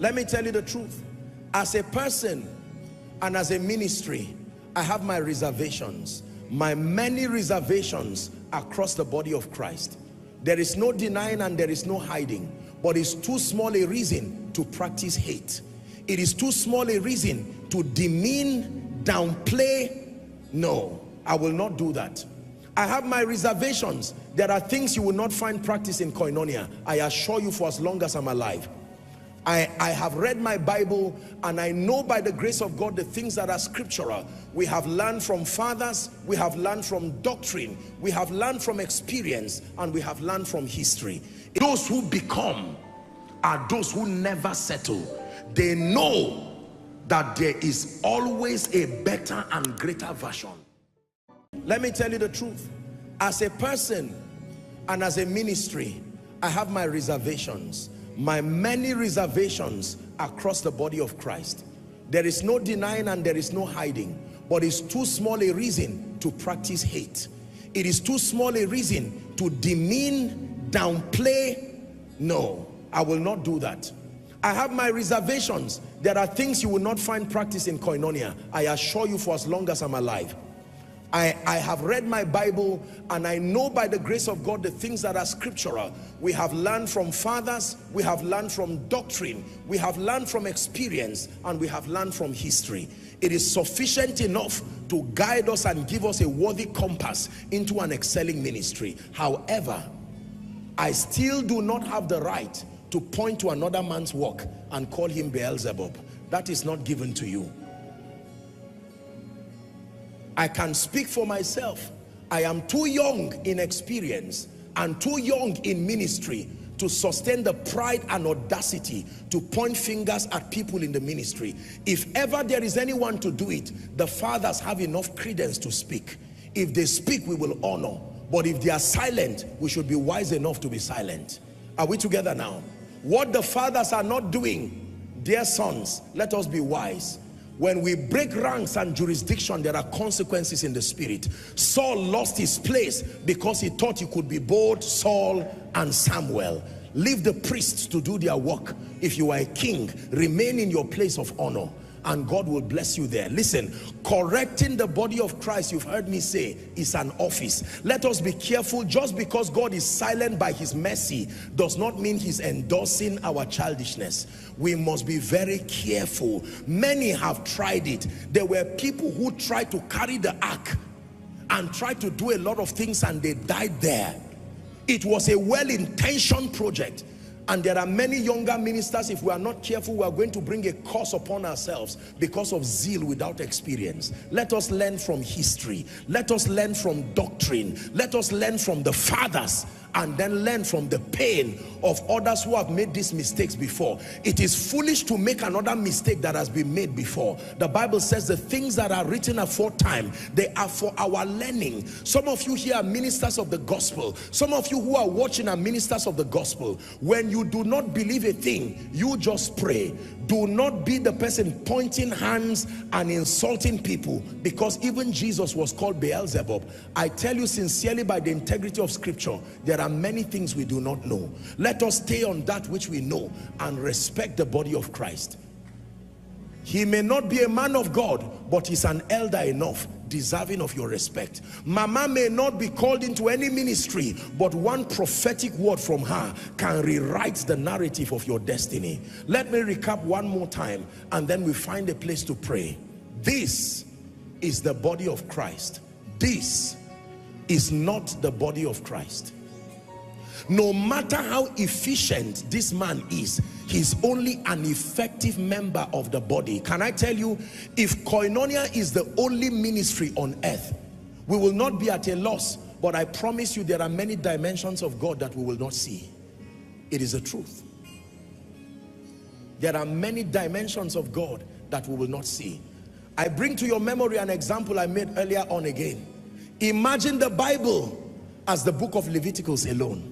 Let me tell you the truth. As a person and as a ministry, I have my reservations, my many reservations across the body of Christ. There is no denying and there is no hiding, but it's too small a reason to practice hate. It is too small a reason to demean, downplay. No, I will not do that. I have my reservations. There are things you will not find practice in Koinonia. I assure you, for as long as I'm alive. I have read my Bible and I know by the grace of God the things that are scriptural. We have learned from fathers, we have learned from doctrine, we have learned from experience, and we have learned from history. Those who become are those who never settle. They know that there is always a better and greater version. Let me tell you the truth. As a person and as a ministry, I have my reservations, my many reservations across the body of Christ. There is no denying and there is no hiding, but it's too small a reason to practice hate. It is too small a reason to demean, downplay. No, I will not do that. I have my reservations. There are things you will not find practice in Koinonia. I assure you, for as long as I'm alive. I have read my Bible and I know by the grace of God the things that are scriptural. We have learned from fathers, we have learned from doctrine, we have learned from experience, and we have learned from history. It is sufficient enough to guide us and give us a worthy compass into an excelling ministry. However, I still do not have the right to point to another man's work and call him Beelzebub. That is not given to you. I can speak for myself. I am too young in experience and too young in ministry to sustain the pride and audacity to point fingers at people in the ministry. If ever there is anyone to do it, the fathers have enough credence to speak. If they speak, we will honor. But if they are silent, we should be wise enough to be silent. Are we together now? What the fathers are not doing, dear sons, let us be wise. When we break ranks and jurisdiction, there are consequences in the spirit. Saul lost his place because he thought he could be both Saul and Samuel. Leave the priests to do their work. If you are a king, remain in your place of honor and God will bless you there. Listen, correcting the body of Christ, you've heard me say, is an office. Let us be careful. Just because God is silent by his mercy does not mean he's endorsing our childishness. We must be very careful. Many have tried it. There were people who tried to carry the ark and tried to do a lot of things and they died there. It was a well-intentioned project. And there are many younger ministers, if we are not careful, we are going to bring a curse upon ourselves because of zeal without experience. Let us learn from history. Let us learn from doctrine. Let us learn from the fathers and then learn from the pain of others who have made these mistakes before. It is foolish to make another mistake that has been made before. The Bible says the things that are written aforetime, they are for our learning. Some of you here are ministers of the gospel. Some of you who are watching are ministers of the gospel. When you do not believe a thing, you just pray. Do not be the person pointing hands and insulting people, because even Jesus was called Beelzebub. I tell you sincerely, by the integrity of scripture, there are many things we do not know. Let us stay on that which we know and respect the body of Christ. He may not be a man of God, but he's an elder enough, deserving of your respect. Mama may not be called into any ministry, but one prophetic word from her can rewrite the narrative of your destiny. Let me recap one more time and then we find a place to pray. This is the body of Christ. This is not the body of Christ. No matter how efficient this man is, he's only an effective member of the body. Can I tell you, if Koinonia is the only ministry on earth, we will not be at a loss. But I promise you, there are many dimensions of God that we will not see. It is the truth. There are many dimensions of God that we will not see. I bring to your memory an example I made earlier on again. Imagine the Bible as the book of Leviticus alone.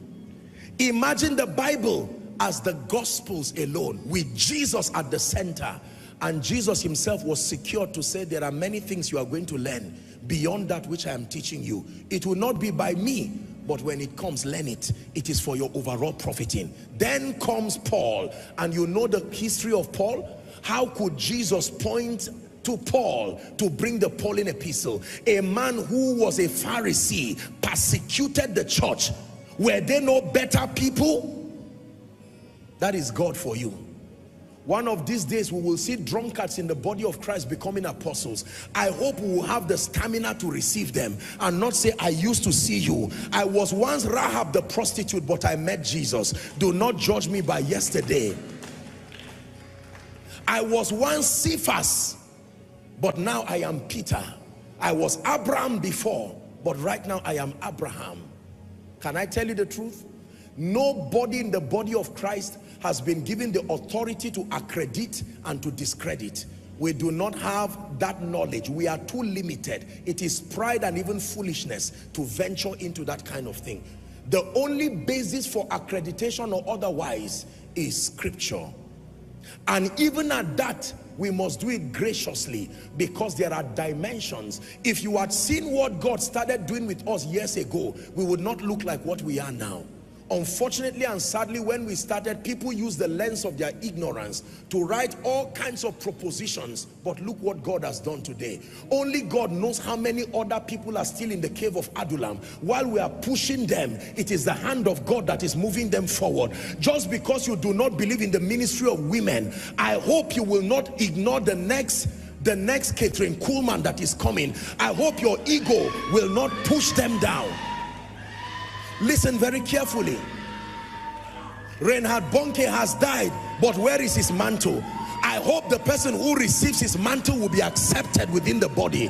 Imagine the Bible as the Gospels alone, with Jesus at the center. And Jesus himself was secured to say, there are many things you are going to learn beyond that which I am teaching you. It will not be by me, but when it comes, learn it. It is for your overall profiting. Then comes Paul, and you know the history of Paul. How could Jesus point to Paul to bring the Pauline epistle? A man who was a Pharisee, persecuted the church. Were they no better people? That is God for you. One of these days we will see drunkards in the body of Christ becoming apostles. I hope we will have the stamina to receive them and not say, I used to see you. I was once Rahab the prostitute, but I met Jesus. Do not judge me by yesterday. I was once Cephas, but now I am Peter. I was Abraham before, but right now I am Abraham. Can I tell you the truth? Nobody in the body of Christ has been given the authority to accredit and to discredit. We do not have that knowledge. We are too limited. It is pride and even foolishness to venture into that kind of thing. The only basis for accreditation or otherwise is scripture. And even at that, we must do it graciously, because there are dimensions. If you had seen what God started doing with us years ago, we would not look like what we are now. Unfortunately and sadly, when we started, people used the lens of their ignorance to write all kinds of propositions. But look what God has done today. Only God knows how many other people are still in the cave of Adullam. While we are pushing them, it is the hand of God that is moving them forward. Just because you do not believe in the ministry of women, I hope you will not ignore the next Catherine Kuhlman that is coming. I hope your ego will not push them down. Listen very carefully. Reinhard Bonnke has died, but where is his mantle? I hope the person who receives his mantle will be accepted within the body.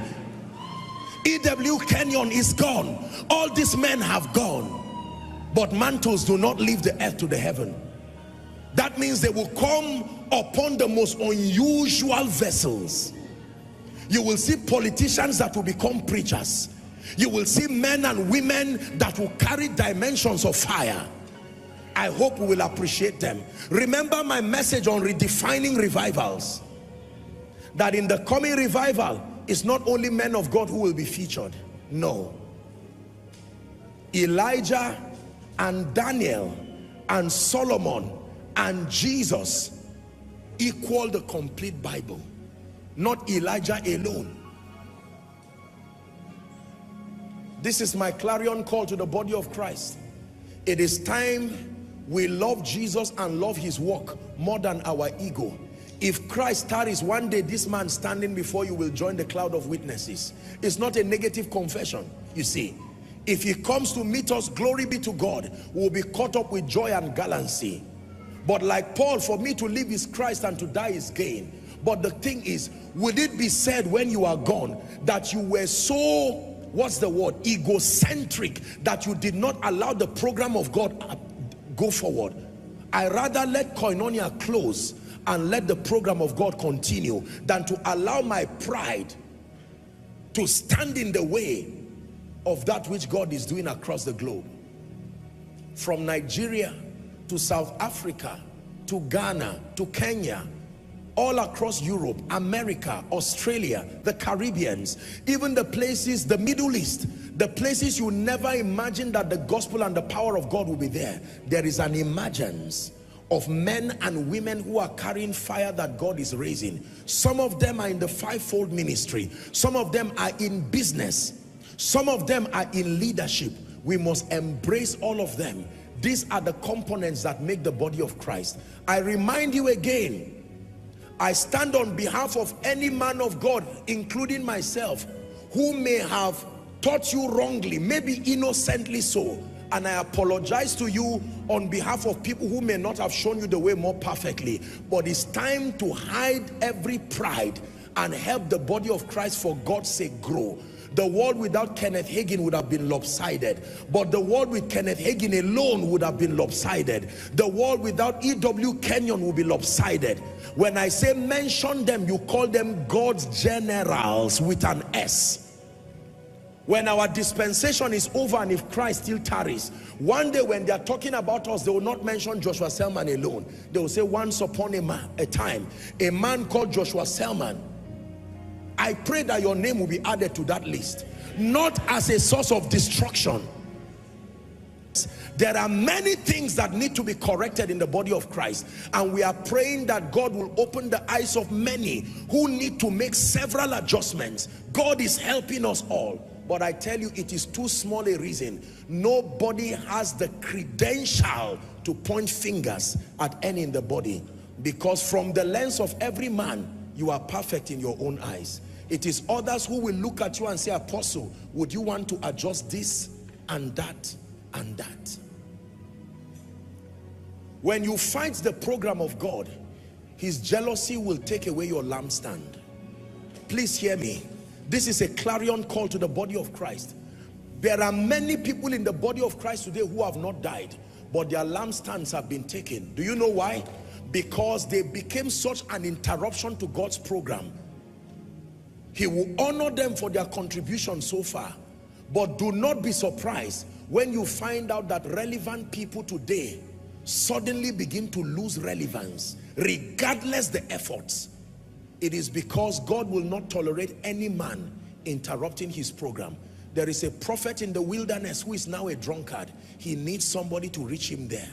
E.W. Kenyon is gone. All these men have gone, but mantles do not leave the earth to the heaven. That means they will come upon the most unusual vessels. You will see politicians that will become preachers. You will see men and women that will carry dimensions of fire. I hope we will appreciate them. Remember my message on redefining revivals, that in the coming revival, it's not only men of God who will be featured. No. Elijah and Daniel and Solomon and Jesus equal the complete Bible, not Elijah alone. This is my clarion call to the body of Christ. It is time we love Jesus and love his work more than our ego. If Christ tarries, one day this man standing before you will join the cloud of witnesses. It's not a negative confession. You see, if he comes to meet us, glory be to God, we'll be caught up with joy and gallantry. But like Paul, for me to live is Christ and to die is gain. But the thing is, would it be said when you are gone that you were so, what's the word, egocentric, that you did not allow the program of God go forward? I rather let Koinonia close and let the program of God continue than to allow my pride to stand in the way of that which God is doing across the globe. From Nigeria to South Africa to Ghana to Kenya, all across Europe, America, Australia, the Caribbeans, even the places, the Middle East, the places you never imagined that the gospel and the power of God will be there. There is an emergence of men and women who are carrying fire that God is raising. Some of them are in the fivefold ministry. Some of them are in business. Some of them are in leadership. We must embrace all of them. These are the components that make the body of Christ. I remind you again, I stand on behalf of any man of God, including myself, who may have taught you wrongly, maybe innocently so. And I apologize to you on behalf of people who may not have shown you the way more perfectly. But it's time to hide every pride and help the body of Christ for God's sake grow. The world without Kenneth Hagin would have been lopsided, but the world with Kenneth Hagin alone would have been lopsided. The world without E.W. Kenyon would be lopsided. When I say mention them, you call them God's generals with an S. When our dispensation is over and if Christ still tarries, one day when they are talking about us, they will not mention Joshua Selman alone. They will say, once upon a time, a man called Joshua Selman. I pray that your name will be added to that list, not as a source of destruction, There are many things that need to be corrected in the body of Christ, and we are praying that God will open the eyes of many who need to make several adjustments. God is helping us all, but I tell you, it is too small a reason. Nobody has the credential to point fingers at any in the body, because from the lens of every man, you are perfect in your own eyes. It is others who will look at you and say, Apostle, would you want to adjust this and that and that? When you fight the program of God, his jealousy will take away your lampstand. Please hear me. This is a clarion call to the body of Christ. There are many people in the body of Christ today who have not died, but their lampstands have been taken. Do you know why? Because they became such an interruption to God's program. He will honor them for their contribution so far, but do not be surprised when you find out that relevant people today suddenly begin to lose relevance, regardless the efforts. It is because God will not tolerate any man interrupting his program. There is a prophet in the wilderness who is now a drunkard. He needs somebody to reach him there.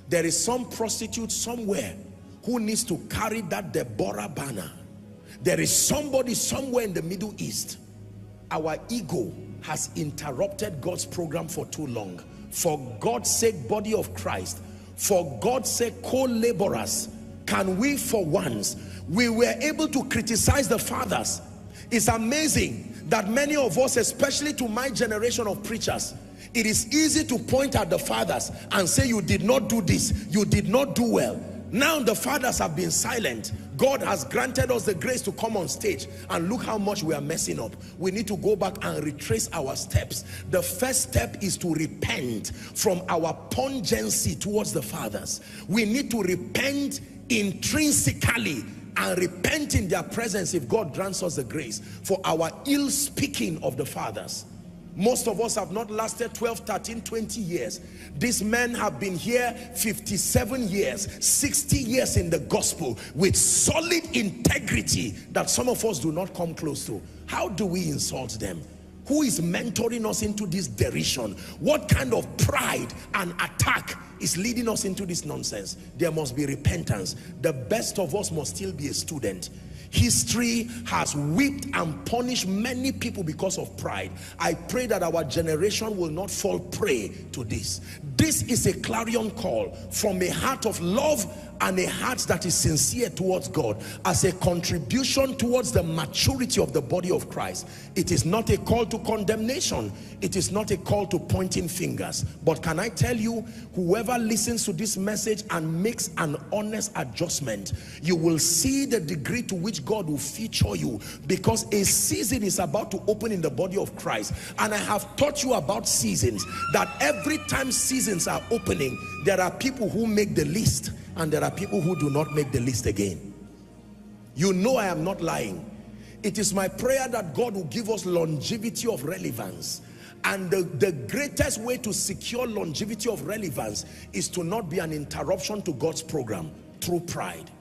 There is some prostitute somewhere who needs to carry that Deborah banner. There is somebody somewhere in the Middle East. Our ego has interrupted God's program for too long. For God's sake, body of Christ, for God's sake, co-laborers, can we for once, we were able to criticize the fathers. It's amazing that many of us, especially to my generation of preachers, it is easy to point at the fathers and say, you did not do this, you did not do well. Now the fathers have been silent. God has granted us the grace to come on stage, and look how much we are messing up. We need to go back and retrace our steps. The first step is to repent from our pungency towards the fathers. We need to repent intrinsically and repent in their presence if God grants us the grace for our ill speaking of the fathers. Most of us have not lasted 12, 13, 20 years. These men have been here 57 years, 60 years in the gospel with solid integrity that some of us do not come close to. How do we insult them? Who is mentoring us into this derision? What kind of pride and attack is leading us into this nonsense? There must be repentance. The best of us must still be a student. History has whipped and punished many people because of pride. I pray that our generation will not fall prey to this. This is a clarion call from a heart of love and a heart that is sincere towards God as a contribution towards the maturity of the body of Christ. It is not a call to condemnation. It is not a call to pointing fingers. But can I tell you, whoever listens to this message and makes an honest adjustment, you will see the degree to which God will feature you, because a season is about to open in the body of Christ. And I have taught you about seasons, that every time seasons are opening, there are people who make the list and there are people who do not make the list again. You know I am not lying. It is my prayer that God will give us longevity of relevance. And the greatest way to secure longevity of relevance is to not be an interruption to God's program through pride.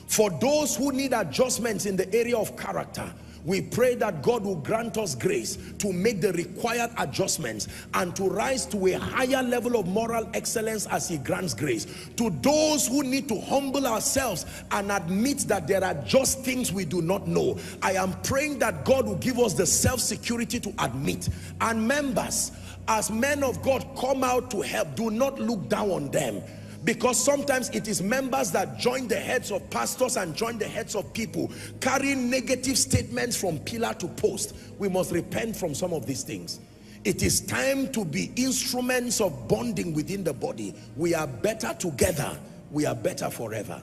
For those who need adjustments in the area of character, we pray that God will grant us grace to make the required adjustments and to rise to a higher level of moral excellence as he grants grace. To those who need to humble ourselves and admit that there are just things we do not know, I am praying that God will give us the self-security to admit. And members, as men of God, come out to help. Do not look down on them. Because sometimes it is members that join the heads of pastors and join the heads of people, carrying negative statements from pillar to post. We must repent from some of these things. It is time to be instruments of bonding within the body. We are better together. We are better forever.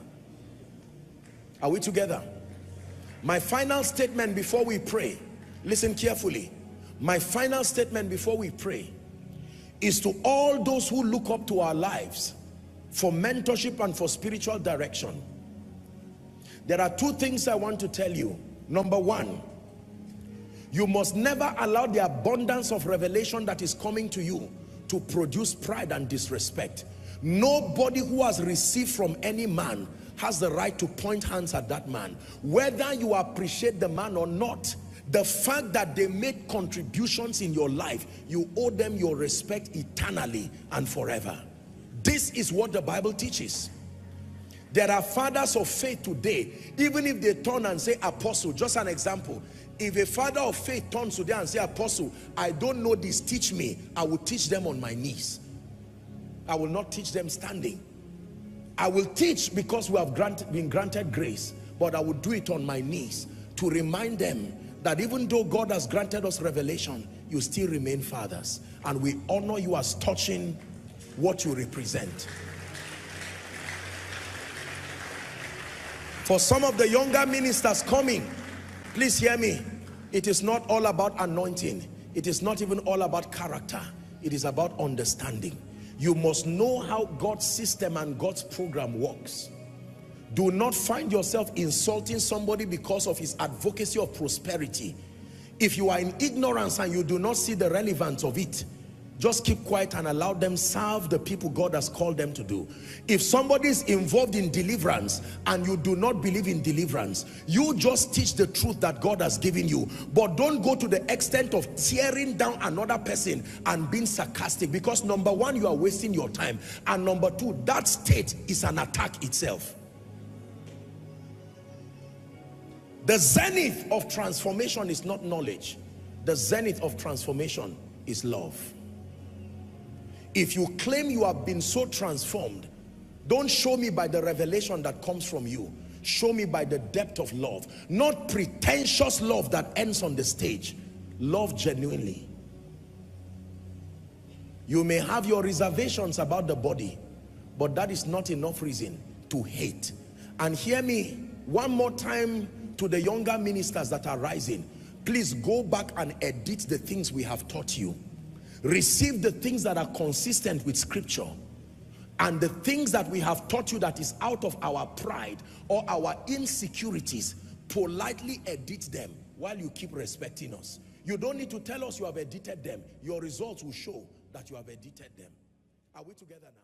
Are we together? My final statement before we pray, listen carefully. My final statement before we pray is to all those who look up to our lives for mentorship and for spiritual direction. There are two things I want to tell you. Number one, you must never allow the abundance of revelation that is coming to you to produce pride and disrespect. Nobody who has received from any man has the right to point hands at that man. Whether you appreciate the man or not, The fact that they made contributions in your life, you owe them your respect eternally and forever. This is what the Bible teaches. There are fathers of faith today, even if they turn and say apostle, just an example. If a father of faith turns today and say, apostle, I don't know this, teach me, I will teach them on my knees. I will not teach them standing. I will teach because we have been granted grace, but I will do it on my knees to remind them that even though God has granted us revelation, you still remain fathers, and we honor you as touching what you represent. For some of the younger ministers coming, please hear me. It is not all about anointing. It is not even all about character. It is about understanding. You must know how God's system and God's program works. Do not find yourself insulting somebody because of his advocacy of prosperity. If you are in ignorance and you do not see the relevance of it, just keep quiet and allow them serve the people God has called them to do. If somebody is involved in deliverance and you do not believe in deliverance, you just teach the truth that God has given you. But don't go to the extent of tearing down another person and being sarcastic, because number one, you are wasting your time, and number two, that state is an attack itself. The zenith of transformation is not knowledge. The zenith of transformation is love. If you claim you have been so transformed, don't show me by the revelation that comes from you. Show me by the depth of love. Not pretentious love that ends on the stage. Love genuinely. You may have your reservations about the body, but that is not enough reason to hate. And hear me one more time to the younger ministers that are rising. Please go back and edit the things we have taught you. Receive the things that are consistent with scripture, and the things that we have taught you that is out of our pride or our insecurities, politely edit them while you keep respecting us. You don't need to tell us you have edited them. Your results will show that you have edited them. Are we together now?